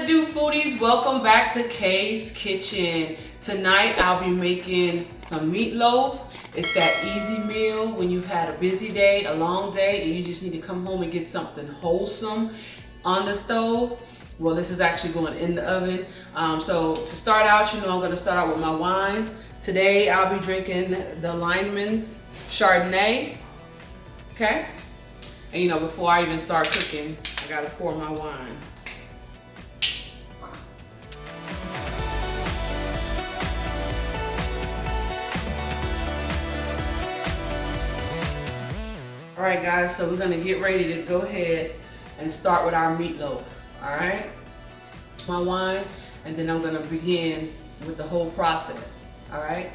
it do, foodies? Welcome back to Kaye's Kitchen. Tonight I'll be making some meatloaf. It's that easy meal when you've had a busy day, a long day, and you just need to come home and get something wholesome on the stove. Well, this is actually going in the oven. So to start out, I'm going to start out with my wine. Today I'll be drinking the Lineman's Chardonnay. Okay? And before I even start cooking, I gotta pour my wine. All right, guys, so we're gonna get ready to go ahead and start with our meatloaf, all right? My wine, and then I'm gonna begin with the whole process, all right?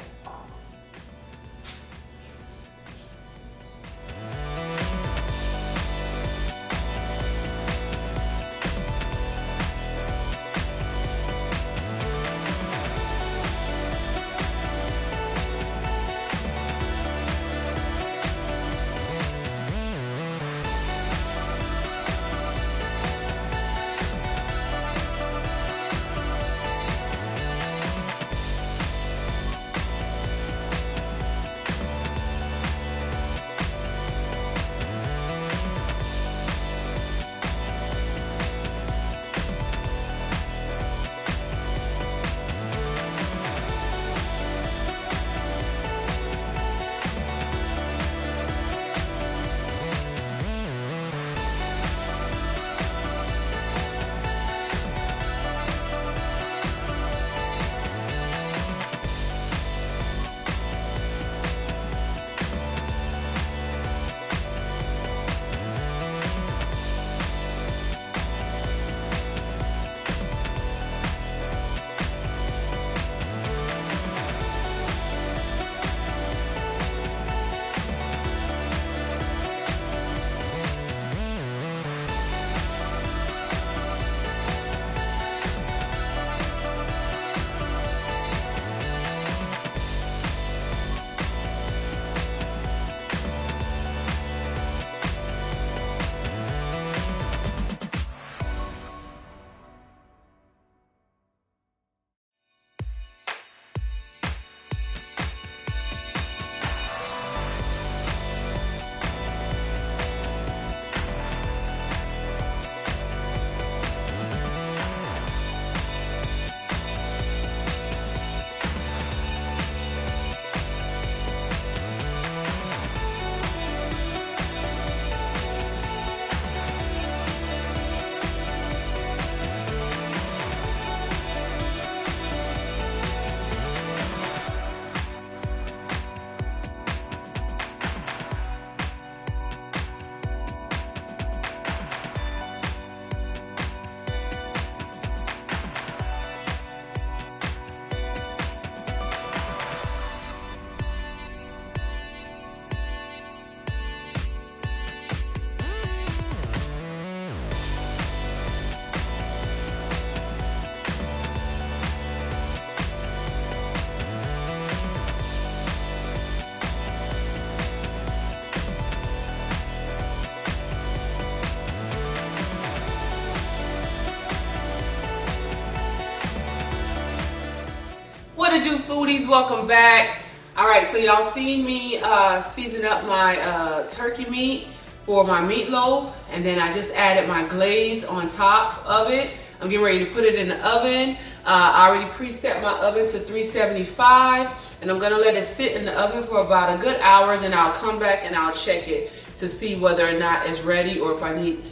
What it do, foodies? Welcome back. All right, so y'all seen me season up my turkey meat for my meatloaf, and then I just added my glaze on top of it. I'm getting ready to put it in the oven. I already preset my oven to 375, and I'm gonna let it sit in the oven for about a good hour. Then I'll come back and I'll check it to see whether or not it's ready or if I need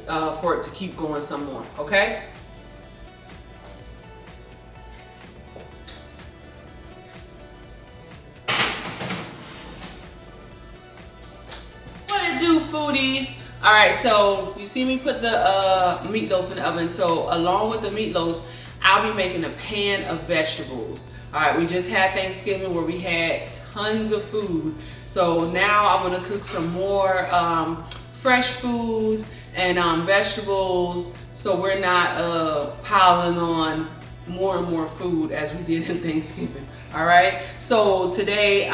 for it to keep going some more. Okay. Do foodies. All right, so you see me put the meatloaf in the oven. So along with the meatloaf, I'll be making a pan of vegetables. All right, we just had Thanksgiving where we had tons of food. So now I'm gonna cook some more fresh food and vegetables, so we're not piling on more and more food as we did in Thanksgiving. All right, so today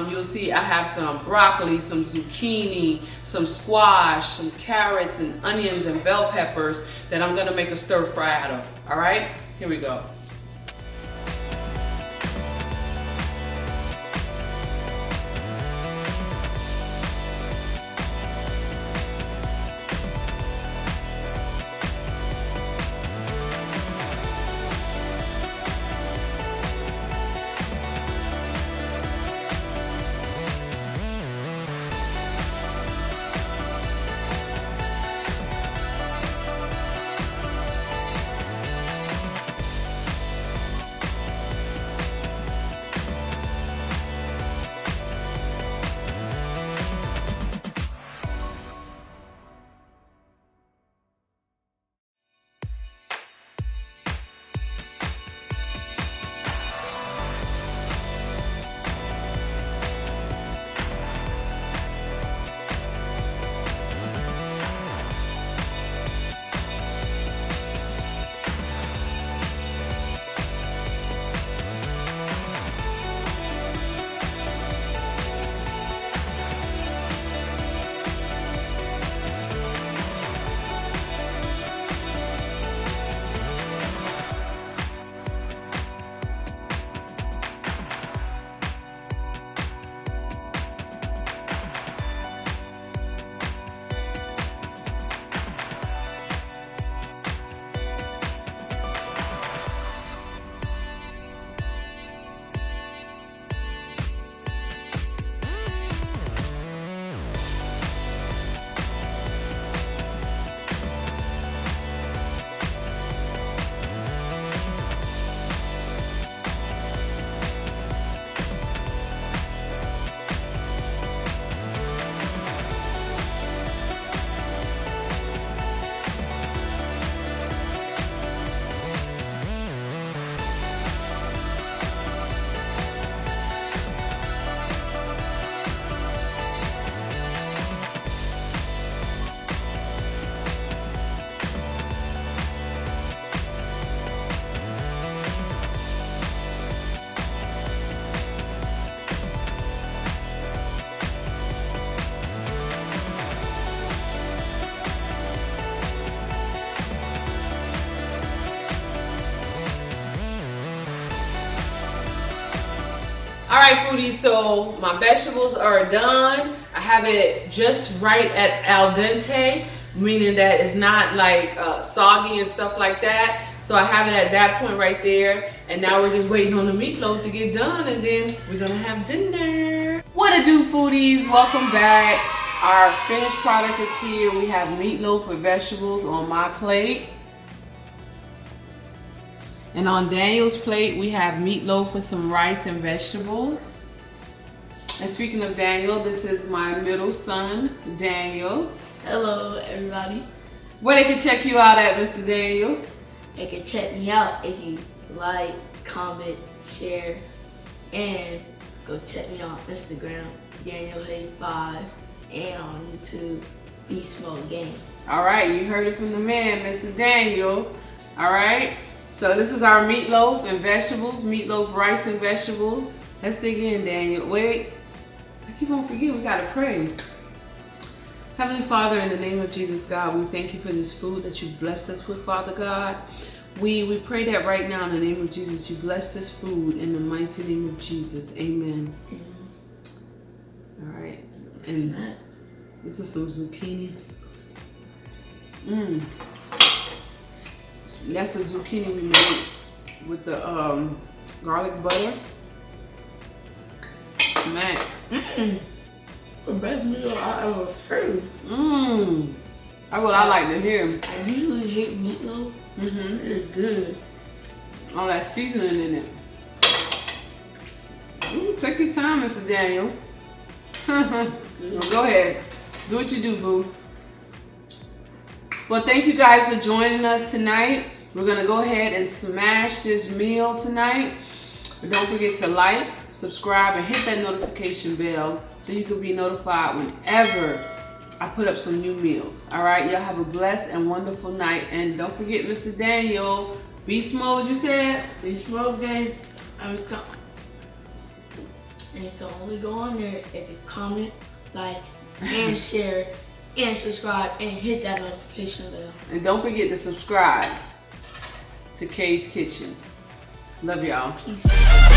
you'll see I have some broccoli, some zucchini, some squash, some carrots and onions and bell peppers that I'm gonna make a stir fry out of. All right, here we go. All right, foodies, so my vegetables are done. I have it just right at al dente, meaning that it's not like soggy and stuff like that. So I have it at that point right there. And now we're just waiting on the meatloaf to get done, and then we're gonna have dinner. What it do, foodies? Welcome back. Our finished product is here. We have meatloaf with vegetables on my plate. And on Daniel's plate, we have meatloaf with some rice and vegetables. And speaking of Daniel, this is my middle son, Daniel. Hello, everybody. Where they can check you out at, Mr. Daniel? They can check me out if you like, comment, share, and go check me on Instagram, DanielHay5, and on YouTube, Beast Mode Game. All right, you heard it from the man, Mr. Daniel. All right. So this is our meatloaf and vegetables, meatloaf, rice, and vegetables. Let's dig in, Daniel. Wait, I keep on forgetting, we gotta pray. Heavenly Father, in the name of Jesus, God, we thank you for this food that you've blessed us with, Father God. We pray that right now in the name of Jesus, you bless this food in the mighty name of Jesus. Amen. All right, and this is some zucchini. That's a zucchini we made with the garlic butter. Man. The best meal I ever heard. That's what I like to hear. I usually hate meatloaf. It is good. All that seasoning in it. Ooh, take your time, Mr. Daniel. Go ahead. Do what you do, boo. Well, thank you guys for joining us tonight. We're gonna go ahead and smash this meal tonight. But don't forget to like, subscribe, and hit that notification bell so you can be notified whenever I put up some new meals. All right, y'all have a blessed and wonderful night. And don't forget, Mr. Daniel, beast mode, you said? Beast Mode Game. I will come. And you can only go on there if you comment, like, and share, and subscribe, and hit that notification bell. And don't forget to subscribe to Kaye's Kitchen. Love y'all. Peace.